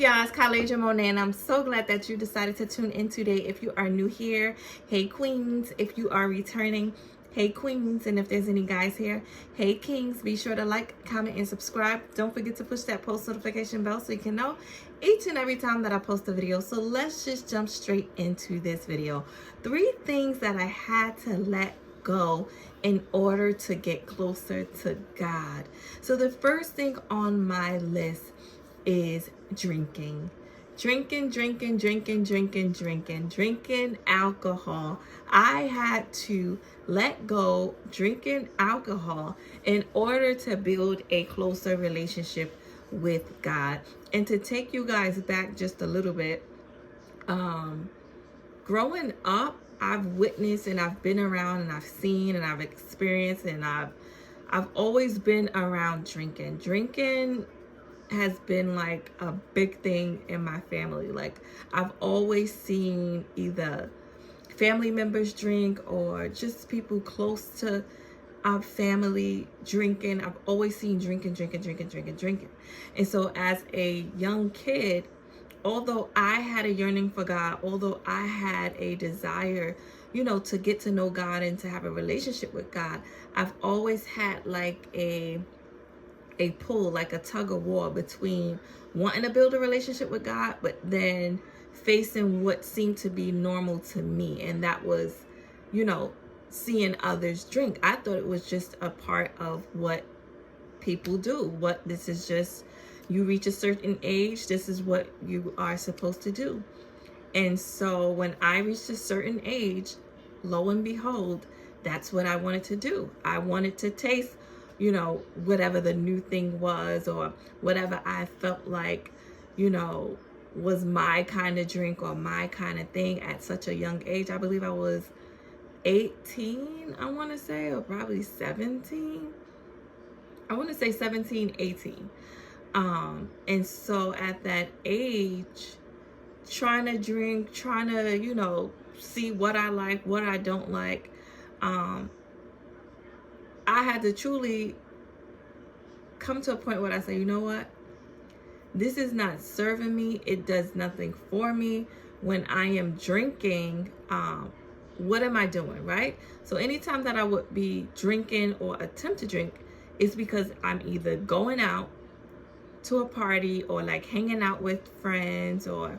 y'all? It's Kalaja Monet, and I'm so glad that you decided to tune in today. If you are new here, hey queens. If you are returning, hey queens. And if there's any guys here, hey kings. Be sure to like, comment, and subscribe. Don't forget to push that post notification bell so you can know each and every time that I post a video. So let's just jump straight into this video. 3 things that I had to let go in order to get closer to God. So the first thing on my list is drinking alcohol. I had to let go drinking alcohol in order to build a closer relationship with God. And to take you guys back just a little bit, growing up, I've witnessed and I've been around and I've seen and I've experienced and I've always been around drinking. Drinking has been like a big thing in my family. Like, I've always seen either family members drink or just people close to our family drinking. I've always seen drinking. And so as a young kid, although I had a yearning for God, although I had a desire, to get to know God and to have a relationship with God, I've always had like a pull, like a tug of war between wanting to build a relationship with God, but then facing what seemed to be normal to me. And that was, seeing others drink. I thought it was just a part of what people do. This is just, you reach a certain age, this is what you are supposed to do. And so when I reached a certain age, lo and behold, that's what I wanted to do. I wanted to taste whatever the new thing was, or whatever I felt like, was my kind of drink or my kind of thing at such a young age. I believe I was 18, I want to say, or probably 17. I want to say 17, 18. And so at that age, trying to drink, trying to, see what I like, what I don't like, I had to truly come to a point where I say, you know what? This is not serving me. It does nothing for me. When I am drinking, what am I doing, right? So anytime that I would be drinking or attempt to drink, it's because I'm either going out to a party or like hanging out with friends or,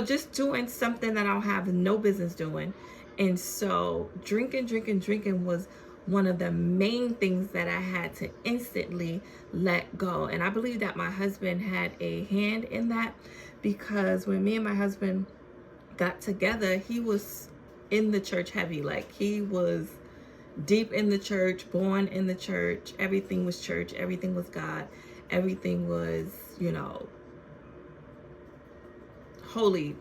just doing something that I'll have no business doing. And so drinking was one of the main things that I had to instantly let go. And I believe that my husband had a hand in that, because when me and my husband got together, he was in the church heavy. Like, he was deep in the church, born in the church. Everything was church. Everything was God. Everything was, holy,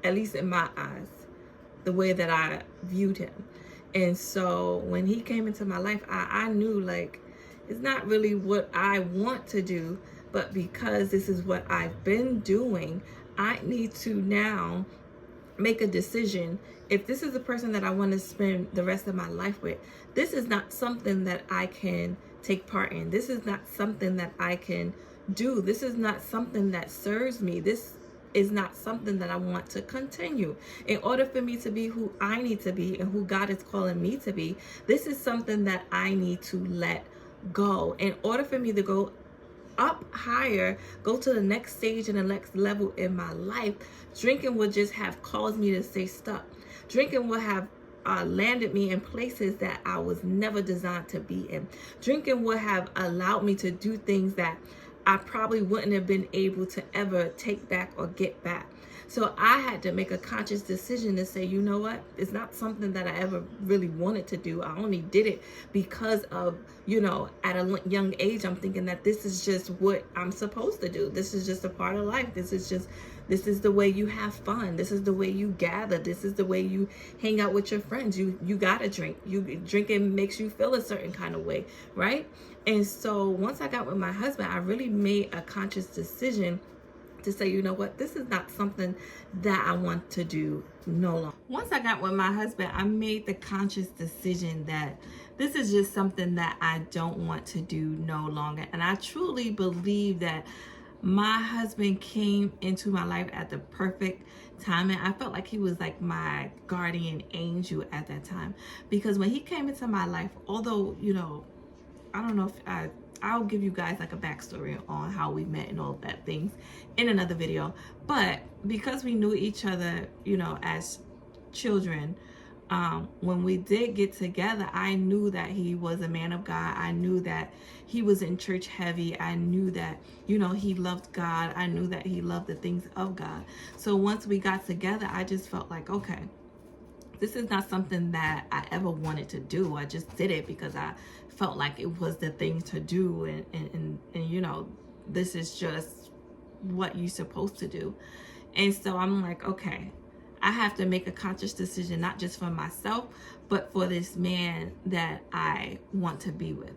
at least in my eyes, the way that I viewed him. And so when he came into my life, I knew, like, it's not really what I want to do, but because this is what I've been doing, I need to now make a decision. If this is the person that I want to spend the rest of my life with, this is not something that I can take part in. This is not something that I can do. This is not something that serves me. This is not something that I want to continue. In order for me to be who I need to be and who God is calling me to be, this is something that I need to let go. In order for me to go up higher, go to the next stage and the next level in my life, drinking would just have caused me to stay stuck. Drinking would have landed me in places that I was never designed to be in. Drinking would have allowed me to do things that I probably wouldn't have been able to ever take back or get back. So I had to make a conscious decision to say, you know what? It's not something that I ever really wanted to do. I only did it because of, at a young age, I'm thinking that this is just what I'm supposed to do. This is just a part of life. This is the way you have fun. This is the way you gather. This is the way you hang out with your friends. You gotta drink. Drinking makes you feel a certain kind of way, right? And so once I got with my husband, I really made a conscious decision to say, you know what, this is not something that I want to do no longer. Once I got with my husband, I made the conscious decision that this is just something that I don't want to do no longer. And I truly believe that my husband came into my life at the perfect time, and I felt like he was like my guardian angel at that time, because when he came into my life, although, you know, I don't know if I'll give you guys like a backstory on how we met and all of that things in another video, but because we knew each other, you know, as children, when we did get together, I knew that he was a man of God. I knew that he was in church heavy. I knew that, you know, he loved God. I knew that he loved the things of God. So once we got together, I just felt like, okay, this is not something that I ever wanted to do. I just did it because I felt like it was the thing to do. And you know, this is just what you're supposed to do. And so I'm like, okay, I have to make a conscious decision, not just for myself, but for this man that I want to be with.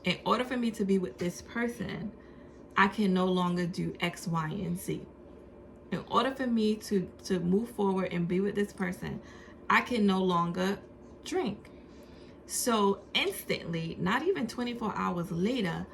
In order for me to be with this person, I can no longer do X, Y, and Z. In order for me to move forward and be with this person, I can no longer drink. So instantly, not even 24 hours later,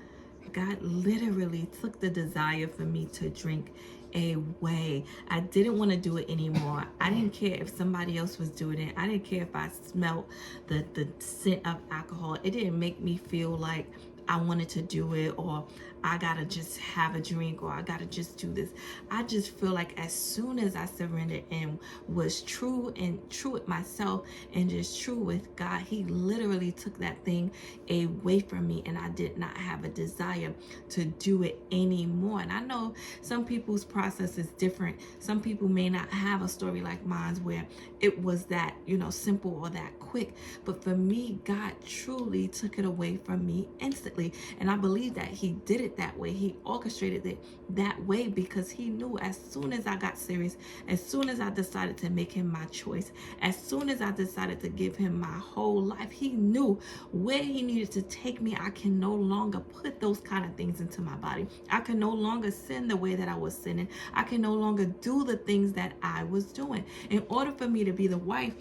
God literally took the desire for me to drink away. I didn't want to do it anymore. I didn't care if somebody else was doing it. I didn't care if I smelled the scent of alcohol. It didn't make me feel like I wanted to do it, or I gotta just have a drink, or I gotta just do this. I just feel like as soon as I surrendered and was true with myself and just true with God, he literally took that thing away from me, and I did not have a desire to do it anymore. And I know some people's process is different. Some people may not have a story like mine where it was that, you know, simple or that quick. But for me, God truly took it away from me instantly. And I believe that he did it that way. He orchestrated it that way because he knew as soon as I got serious, as soon as I decided to make him my choice, as soon as I decided to give him my whole life, he knew where he needed to take me. I can no longer put those kind of things into my body. I can no longer sin the way that I was sinning. I can no longer do the things that I was doing. In order for me to be the wife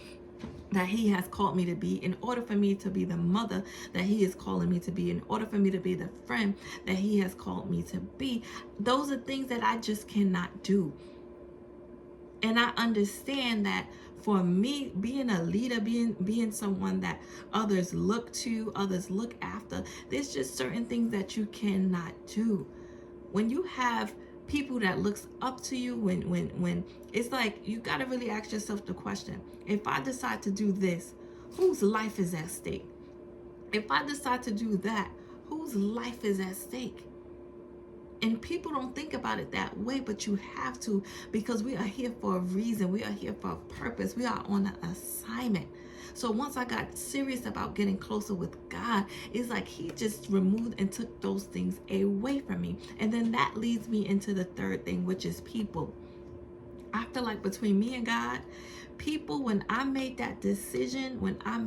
that he has called me to be, in order for me to be the mother that he is calling me to be, in order for me to be the friend that he has called me to be, those are things that I just cannot do. And I understand that for me, being a leader, being someone that others look to, others look after, there's just certain things that you cannot do. When you have people that looks up to you, when it's like, you got to really ask yourself the question, if I decide to do this, whose life is at stake? If I decide to do that, whose life is at stake? And people don't think about it that way, but you have to, because we are here for a reason. We are here for a purpose. We are on an assignment. So once I got serious about getting closer with God, it's like he just removed and took those things away from me. And then that leads me into the third thing, which is people. I feel like between me and God, people, when I made that decision, I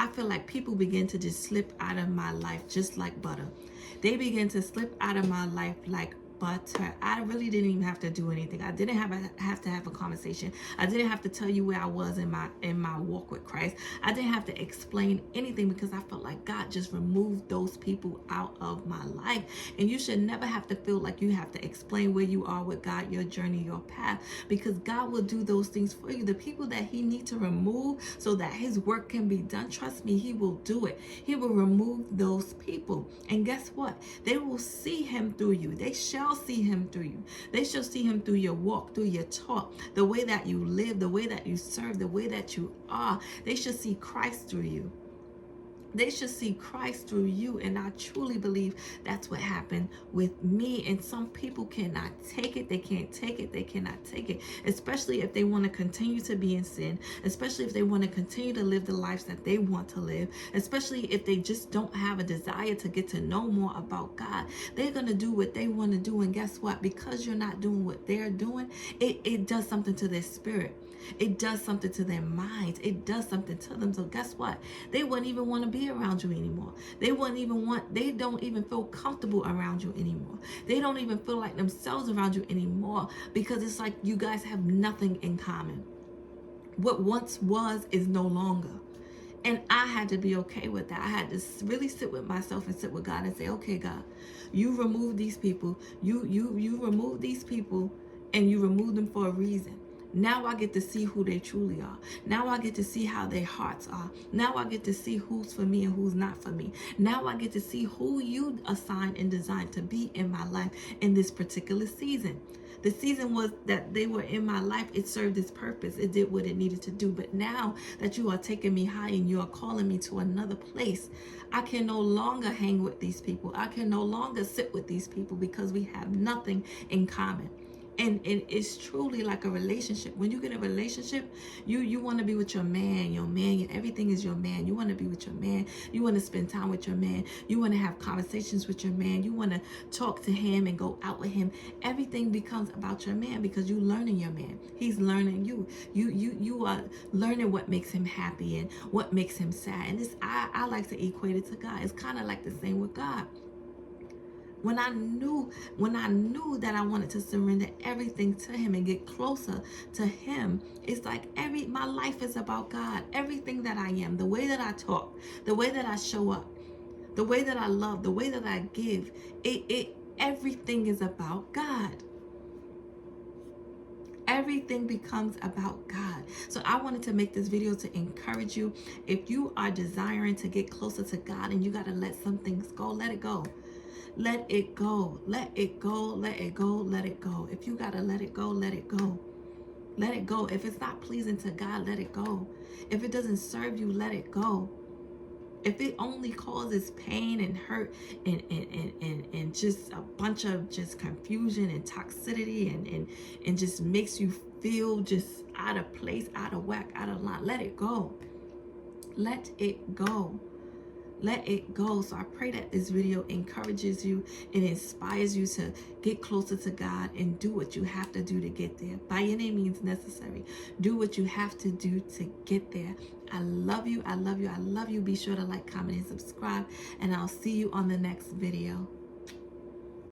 feel like people begin to just slip out of my life just like butter. They begin to slip out of my life like butter. I really didn't even have to do anything. I didn't have to have a conversation. I didn't have to tell you where I was in my walk with Christ. I didn't have to explain anything because I felt like God just removed those people out of my life. And you should never have to feel like you have to explain where you are with God, your journey, your path, because God will do those things for you. The people that he needs to remove so that his work can be done, trust me, he will do it. He will remove those people. And guess what? They will see him through you. They shall see him through you. They shall see him through your walk, through your talk, the way that you live, the way that you serve, the way that you are. They shall see Christ through you. They should see Christ through you. And I truly believe that's what happened with me. And some people cannot take it. They can't take it. They cannot take it. Especially if they want to continue to be in sin. Especially if they want to continue to live the lives that they want to live. Especially if they just don't have a desire to get to know more about God. They're going to do what they want to do. And guess what? Because you're not doing what they're doing, it does something to their spirit. It does something to their minds. It does something to them. So guess what? They wouldn't even want to be around you anymore. They don't even feel comfortable around you anymore. They don't even feel like themselves around you anymore because it's like you guys have nothing in common. What once was is no longer. And I had to be okay with that. I had to really sit with myself and sit with God and say, okay, God, you remove these people. You remove these people, and you remove them for a reason. Now I get to see who they truly are. Now I get to see how their hearts are. Now I get to see who's for me and who's not for me. Now I get to see who you assigned and designed to be in my life in this particular season. The season was that they were in my life. It served its purpose. It did what it needed to do. But now that you are taking me high and you are calling me to another place, I can no longer hang with these people. I can no longer sit with these people because we have nothing in common. And it's truly like a relationship. When you get a relationship, you want to be with your man, everything is your man. You want to be with your man. You want to spend time with your man. You want to have conversations with your man. You want to talk to him and go out with him. Everything becomes about your man because you're learning your man. He's learning you. You are learning what makes him happy and what makes him sad. And I like to equate it to God. It's kind of like the same with God. When I knew that I wanted to surrender everything to him and get closer to him, it's like my life is about God. Everything that I am, the way that I talk, the way that I show up, the way that I love, the way that I give, everything is about God. Everything becomes about God. So I wanted to make this video to encourage you. If you are desiring to get closer to God and you got to let some things go, let it go. Let it go. Let it go. Let it go. Let it go. If you got to let it go, let it go. Let it go. If it's not pleasing to God, let it go. If it doesn't serve you, let it go. If it only causes pain and hurt and just a bunch of just confusion and toxicity and just makes you feel just out of place, out of whack, out of line, let it go. Let it go. Let it go. So I pray that this video encourages you and inspires you to get closer to God and do what you have to do to get there. By any means necessary. Do what you have to do to get there. I love you. I love you. I love you. Be sure to like, comment, and subscribe. And I'll see you on the next video.